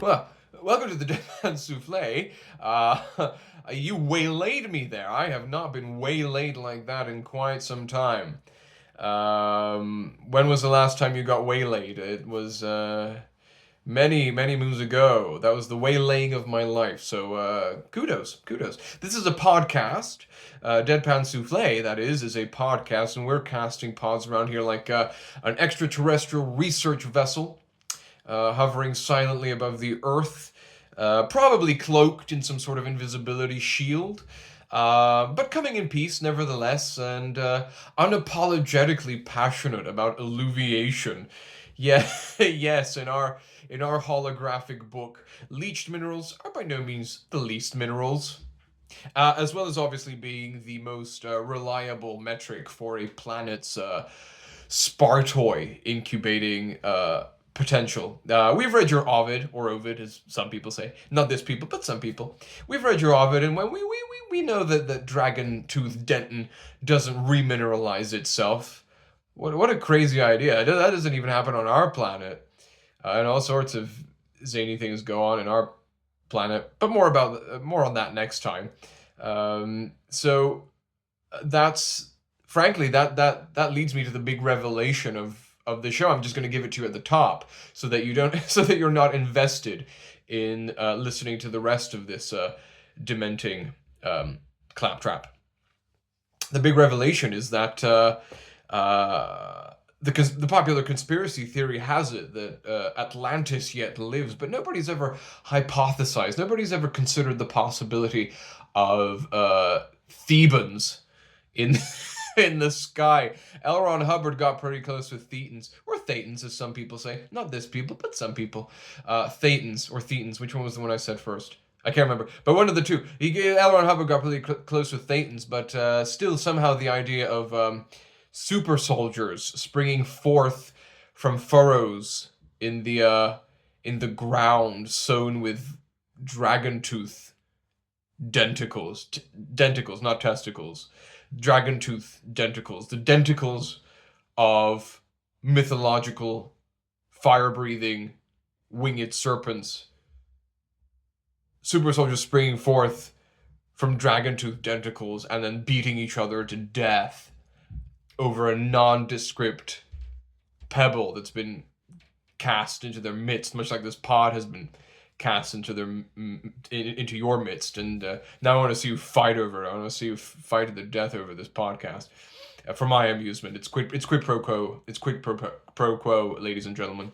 Well, welcome to the Deadpan Soufflé. You waylaid me there. I have not been waylaid like that in quite some time. When was the last time you got waylaid? It was many, many moons ago. That was the waylaying of my life. So kudos. This is a podcast. Deadpan Soufflé, that is a podcast, and we're casting pods around here like an extraterrestrial research vessel hovering silently above the earth, probably cloaked in some sort of invisibility shield, but coming in peace nevertheless, and unapologetically passionate about alluviation. Yeah, yes, in our holographic book, leached minerals are by no means the least minerals. As well as obviously being the most reliable metric for a planet's Spartoi incubating potential. We've read your Ovid, or Ovid, as some people say. Not this people, but some people. We've read your Ovid, and when we know that Dragon Tooth Denton doesn't remineralize itself. What a crazy idea. That doesn't even happen on our planet. And all sorts of zany things go on in our planet, but more on that next time. So that's frankly that leads me to the big revelation of the show. I'm just going to give it to you at the top so that you don't so that you're not invested in listening to the rest of this dementing claptrap. The big revelation is that the popular conspiracy theory has it that Atlantis yet lives, but nobody's ever hypothesized. Nobody's ever considered the possibility of Thebans in in the sky. L. Ron Hubbard got pretty close with Thetans, or Thetans, as some people say. Not this people, but some people. Thetans or Thetans. Which one was the one I said first? I can't remember, but one of the two. L. Ron Hubbard got pretty close with Thetans, but still somehow the idea of super soldiers springing forth from furrows in the ground sown with dragon tooth denticles, not testicles. Dragon tooth denticles, the denticles of mythological fire-breathing winged serpents. Super soldiers springing forth from dragon tooth denticles and then beating each other to death over a nondescript pebble that's been cast into their midst, much like this pod has been cast into your midst. And now I want to see you fight over it. I want to see you fight to the death over this podcast. For my amusement, it's quid pro quo. It's quid pro quo, ladies and gentlemen.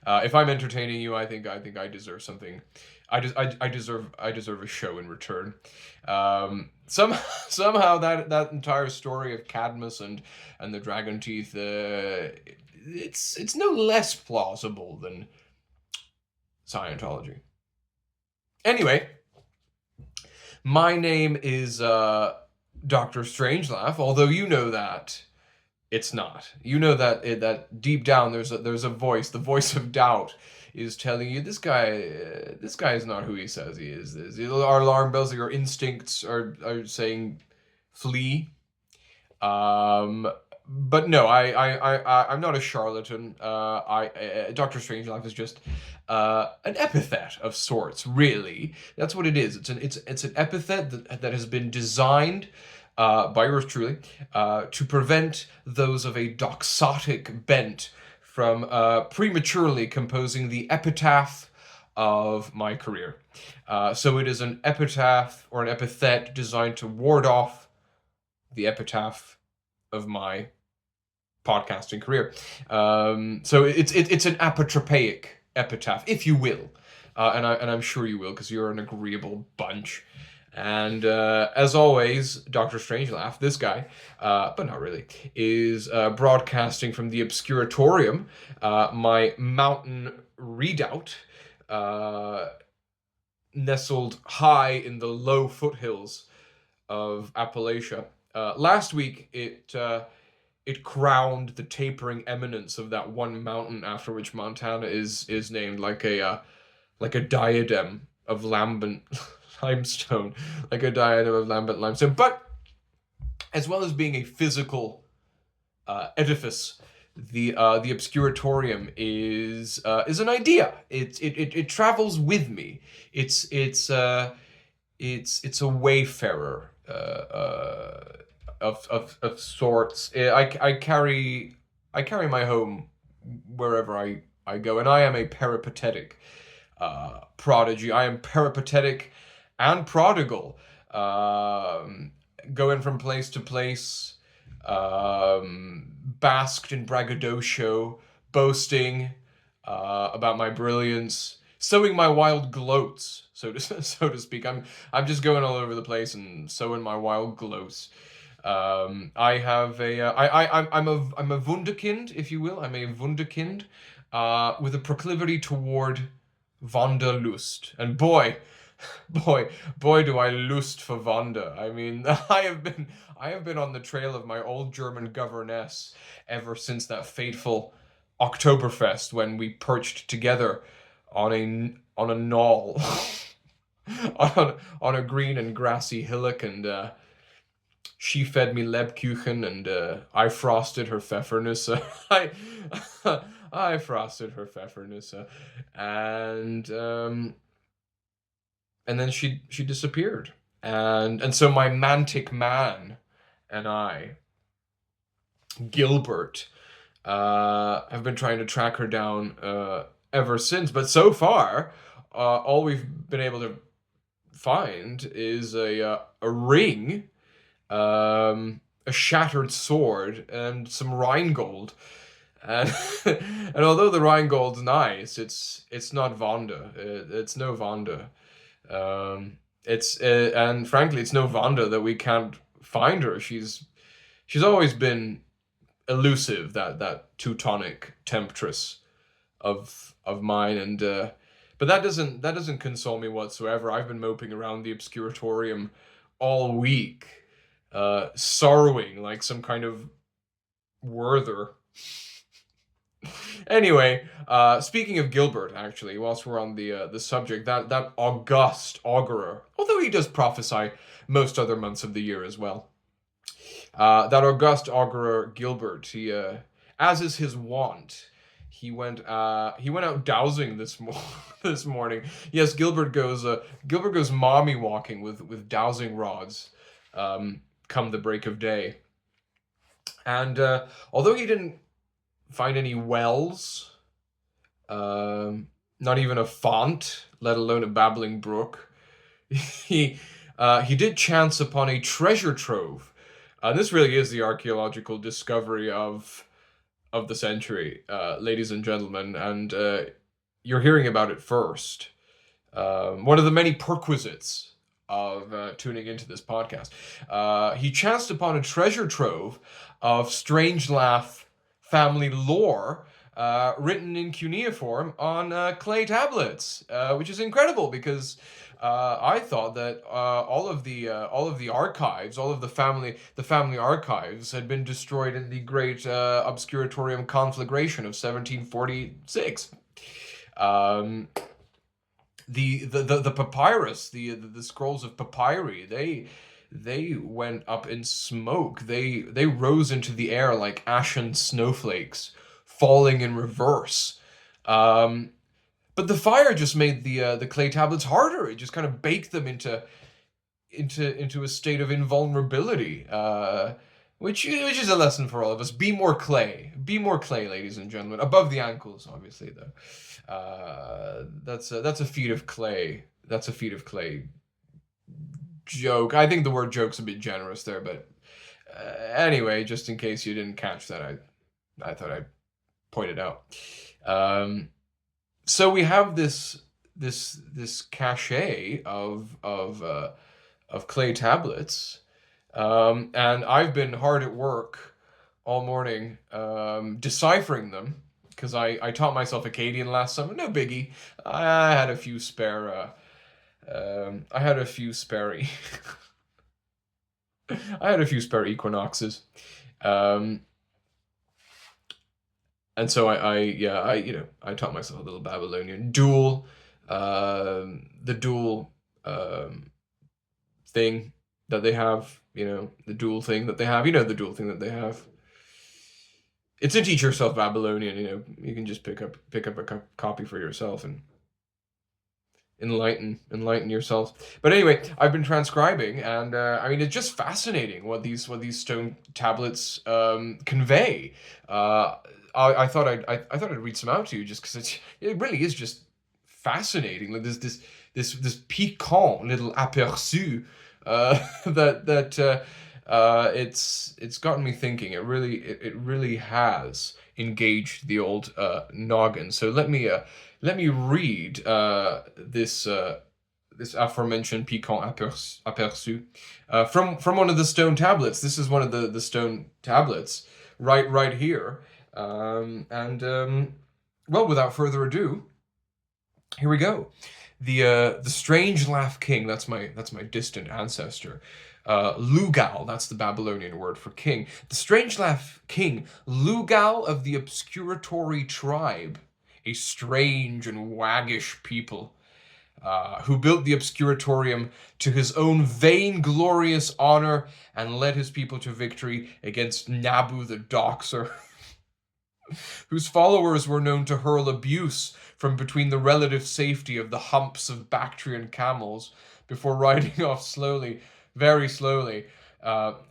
If I'm entertaining you, I think I deserve something. I deserve a show in return. Somehow that entire story of Cadmus and the dragon teeth, it's no less plausible than Scientology. Anyway, my name is Dr. Strangelove, although you know that it's not. You know that deep down there's a voice. The voice of doubt is telling you this guy is not who he says he is. Our alarm bells, your instincts are saying flee. But no, I'm not a charlatan. Dr. Strangelove is just an epithet of sorts. Really, that's what it is. It's an epithet that has been designed by yours truly to prevent those of a doxotic bent from prematurely composing the epitaph of my career. So it is an epitaph or an epithet designed to ward off the epitaph of my podcasting career. So it's an apotropaic epitaph, if you will, and I'm sure you will, because you're an agreeable bunch. And as always, Dr. Strangelove, this guy, but not really, is broadcasting from the Obscuratorium, my mountain redoubt, nestled high in the low foothills of Appalachia. Last week, it crowned the tapering eminence of that one mountain after which Montana is named, like a diadem of lambent limestone, like a diadem of lambent limestone. But as well as being a physical edifice the obscuratorium is an idea. It travels with me. It's a wayfarer of sorts. I carry my home wherever I go, and I am a peripatetic prodigy. I am peripatetic and prodigal, going from place to place, basked in braggadocio, boasting about my brilliance, sowing my wild gloats, so to speak. I'm just going all over the place and sowing my wild gloats. I have a I'm a wunderkind, if you will. I'm a wunderkind, with a proclivity toward Wanderlust, and boy, boy, do I lust for Wanda. I mean, I have been on the trail of my old German governess ever since that fateful Oktoberfest when we perched together on a knoll on a green and grassy hillock, and she fed me Lebkuchen, and I frosted her Pfeffernüsse. I frosted her Pfeffernüsse, and and then she disappeared, and so my mantic man and I, Gilbert, have been trying to track her down ever since. But so far, all we've been able to find is a ring, a shattered sword, and some Rheingold. And and although the Rheingold's nice, it's not Wanda. It's no Wanda. It's and frankly, it's no wonder that we can't find her. She's always been elusive, that Teutonic temptress of mine, and but that doesn't console me whatsoever. I've been moping around the obscuratorium all week, sorrowing like some kind of Werther. Anyway, speaking of Gilbert, actually, whilst we're on the subject, that august augurer, although he does prophesy most other months of the year as well, that august augurer Gilbert, he as is his wont, he went out dowsing this morning. Yes, Gilbert goes mommy walking with dowsing rods, come the break of day, and although he didn't find any wells, not even a font, let alone a babbling brook. He did chance upon a treasure trove. This really is the archaeological discovery of the century, ladies and gentlemen, and you're hearing about it first. One of the many perquisites of tuning into this podcast. He chanced upon a treasure trove of Strangelove family lore, written in cuneiform on clay tablets, which is incredible because I thought that all of the archives, all of the family archives, had been destroyed in the great obscuratorium conflagration of 1746. The papyrus, the scrolls of papyri, they went up in smoke. They rose into the air like ashen snowflakes falling in reverse. But the fire just made the clay tablets harder. It just kind of baked them into a state of invulnerability. Which is a lesson for all of us. Be more clay. Be more clay, ladies and gentlemen. Above the ankles, obviously, though. That's a feat of clay. That's a feat of clay joke. I think the word joke's a bit generous there, but anyway, just in case you didn't catch that, I thought I'd point it out. So we have this cachet of clay tablets, and I've been hard at work all morning deciphering them because I taught myself Akkadian last summer. No biggie. I had a few spare. I had a few spare. I had a few spare equinoxes, and so I taught myself a little Babylonian dual, the dual thing that they have. The dual thing that they have. The dual thing that they have. It's a teach yourself Babylonian. You can just pick up a copy for yourself and enlighten yourselves. But anyway, I've been transcribing, and I mean, it's just fascinating what these stone tablets convey. I thought I thought I'd read some out to you, just because it really is just fascinating. Like this piquant little aperçu it's gotten me thinking. It really has engaged the old noggin. So let me read this aforementioned piquant aperçu from one of the stone tablets. This is one of the stone tablets right here. Well, without further ado, here we go. The Strange Laugh King. That's my distant ancestor. Lugal, that's the Babylonian word for king. The Strange Laugh King, Lugal of the Obscuratory tribe, a strange and waggish people, who built the Obscuratorium to his own vainglorious honor and led his people to victory against Nabu the Doxer, whose followers were known to hurl abuse from between the relative safety of the humps of Bactrian camels before riding off slowly, very slowly,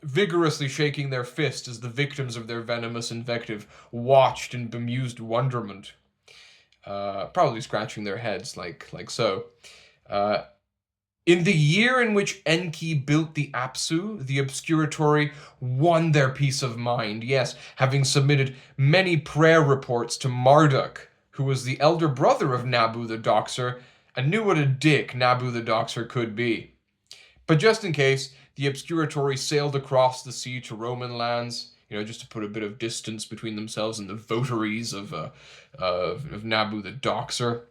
vigorously shaking their fist as the victims of their venomous invective watched in bemused wonderment, probably scratching their heads like so. In the year in which Enki built the Apsu, the Obscuratory won their peace of mind, yes, having submitted many prayer reports to Marduk, who was the elder brother of Nabu the Doxer, and knew what a dick Nabu the Doxer could be. But just in case, the Obscuratory sailed across the sea to Roman lands, just to put a bit of distance between themselves and the votaries of Nabu the Doxer.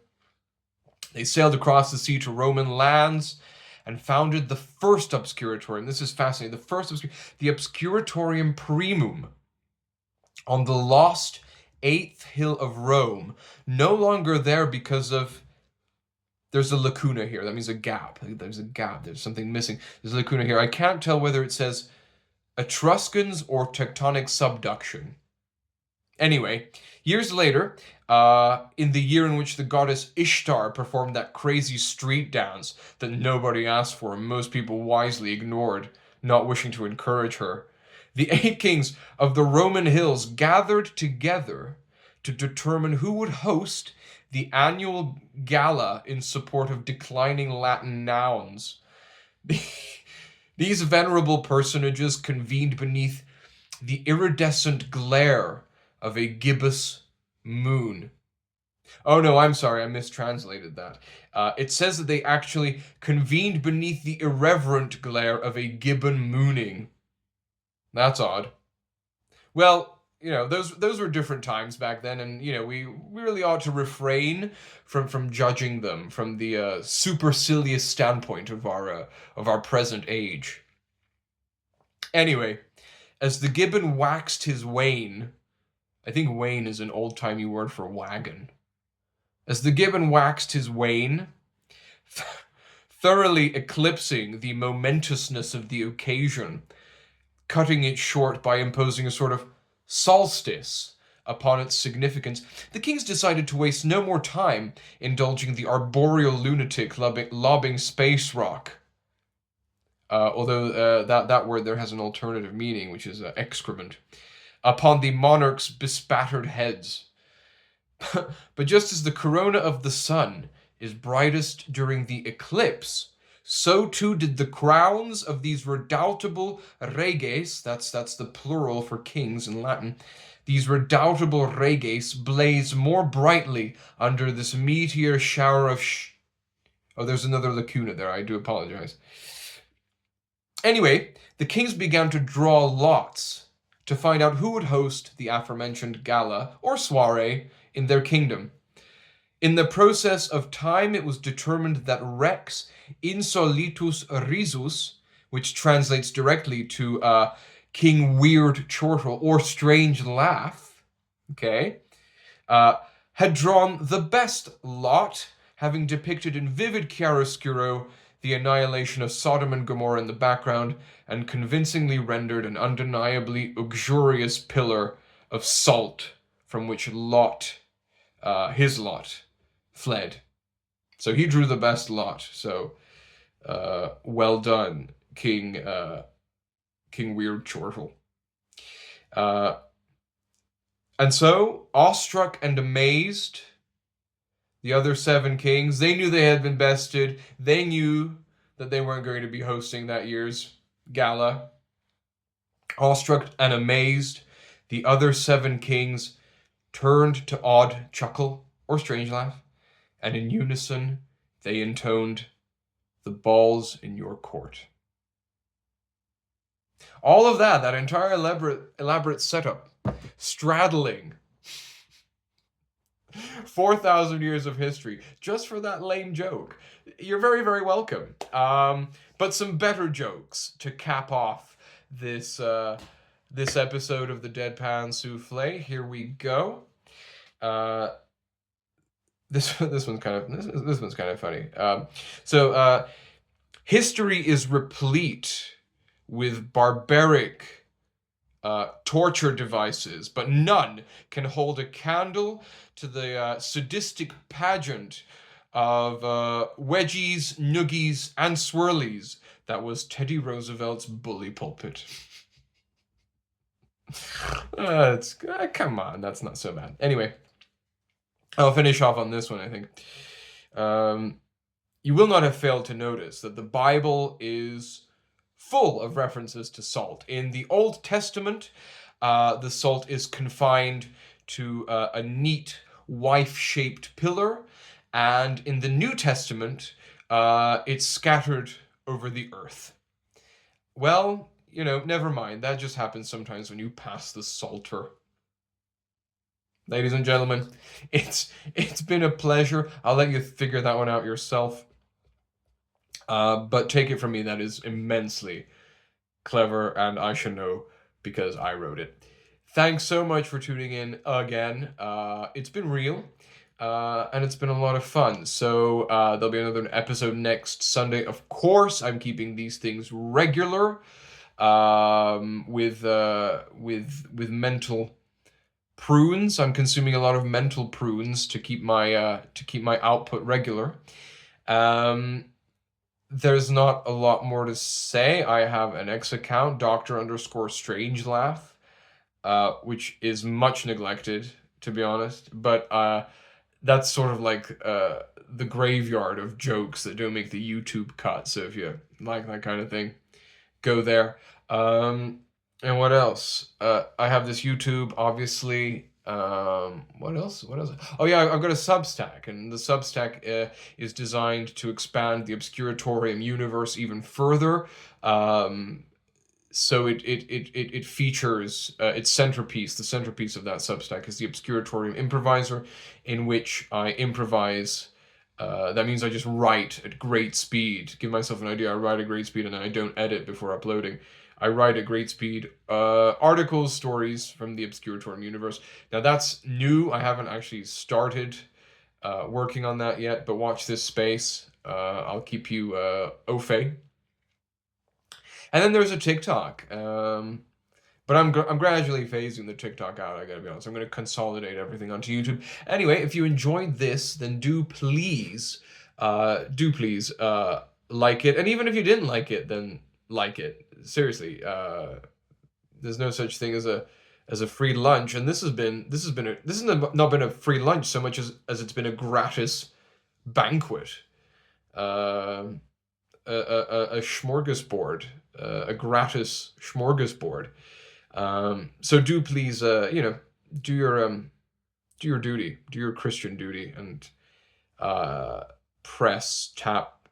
They sailed across the sea to Roman lands and founded the first Obscuratorium. This is fascinating. The Obscuratorium Primum on the lost 8th hill of Rome, no longer there because of... There's a lacuna here. That means a gap. There's a gap. There's something missing. There's a lacuna here. I can't tell whether it says Etruscans or tectonic subduction. Anyway, years later, in the year in which the goddess Ishtar performed that crazy street dance that nobody asked for and most people wisely ignored, not wishing to encourage her, the 8 kings of the Roman hills gathered together to determine who would host the annual gala in support of declining Latin nouns. These venerable personages convened beneath the iridescent glare of a gibbous moon. Oh no, I'm sorry, I mistranslated that. It says that they actually convened beneath the irreverent glare of a gibbon mooning. That's odd. Well, those were different times back then, and we really ought to refrain from judging them from the supercilious standpoint of our present age. Anyway, as the gibbon waxed his wane, I think wane is an old-timey word for wagon. As the gibbon waxed his wane, thoroughly eclipsing the momentousness of the occasion, cutting it short by imposing a sort of solstice upon its significance, the kings decided to waste no more time indulging the arboreal lunatic lobbing space rock. Although that word there has an alternative meaning, which is excrement, upon the monarch's bespattered heads. But just as the corona of the sun is brightest during the eclipse, so too did the crowns of these redoubtable reges, that's the plural for kings in Latin, these redoubtable reges blaze more brightly under this meteor shower of Oh, there's another lacuna there, I do apologize. Anyway, the kings began to draw lots to find out who would host the aforementioned gala, or soiree, in their kingdom. In the process of time, it was determined that Rex Insolitus Risus, which translates directly to King Weird Chortle, or Strange Laugh, had drawn the best lot, having depicted in vivid chiaroscuro the annihilation of Sodom and Gomorrah in the background, and convincingly rendered an undeniably uxorious pillar of salt from which Lot, his Lot, fled. So he drew the best lot. So well done, King Weird Chortle. And so, awestruck and amazed, the other 7 kings, they knew they had been bested. They knew that they weren't going to be hosting that year's gala. Awestruck and amazed, the other 7 kings turned to odd chuckle or strange laugh, and in unison they intoned, "The ball's in your court." All of that entire elaborate setup, straddling 4,000 years of history, just for that lame joke. You're very, very welcome. But some better jokes to cap off this this episode of the Deadpan Soufflé. Here we go. This one's kind of funny. So history is replete with barbaric torture devices, but none can hold a candle to the sadistic pageant of wedgies, noogies, and swirlies that was Teddy Roosevelt's bully pulpit. Come on, that's not so bad. Anyway, I'll finish off on this one, I think. You will not have failed to notice that the Bible is full of references to salt. In the Old Testament, the salt is confined to a neat wife-shaped pillar, and in the New Testament, it's scattered over the earth. Well, you know, never mind. That just happens sometimes when you pass the salter. Ladies and gentlemen, it's been a pleasure. I'll let you figure that one out yourself. But take it from me, that is immensely clever, and I should know because I wrote it. Thanks so much for tuning in again. It's been real, and it's been a lot of fun. So there'll be another episode next Sunday. Of course, I'm keeping these things regular, with mental prunes. I'm consuming a lot of mental prunes to keep my output regular. There's not a lot more to say. I have an X account, Dr_Strangelaughs, which is much neglected, to be honest. But that's sort of like the graveyard of jokes that don't make the YouTube cut. So if you like that kind of thing, go there. And what else? I have this YouTube, obviously. What else? Oh yeah, I've got a Substack, and the Substack is designed to expand the Obscuratorium universe even further. So it features its centerpiece. The centerpiece of that Substack is the Obscuratorium Improviser, in which I improvise. That means I just write at great speed. To give myself an idea, I write at great speed, and then I don't edit before uploading. I write at great speed articles, stories from the Obscuratorium universe. Now that's new. I haven't actually started working on that yet, but watch this space. I'll keep you au fait. And then there's a TikTok. But I'm gradually phasing the TikTok out, I gotta be honest. I'm going to consolidate everything onto YouTube. Anyway, if you enjoyed this, then do please like it. And even if you didn't like it, then like it. Seriously, there's no such thing as a free lunch, and this has not been a free lunch so much as it's been a gratis banquet, a smorgasbord, a gratis smorgasbord. So do please, do your duty, do your Christian duty, and press, tap,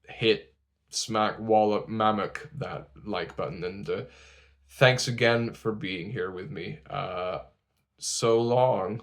hit, smack, wallop, mammock that like button. And thanks again for being here with me. So long.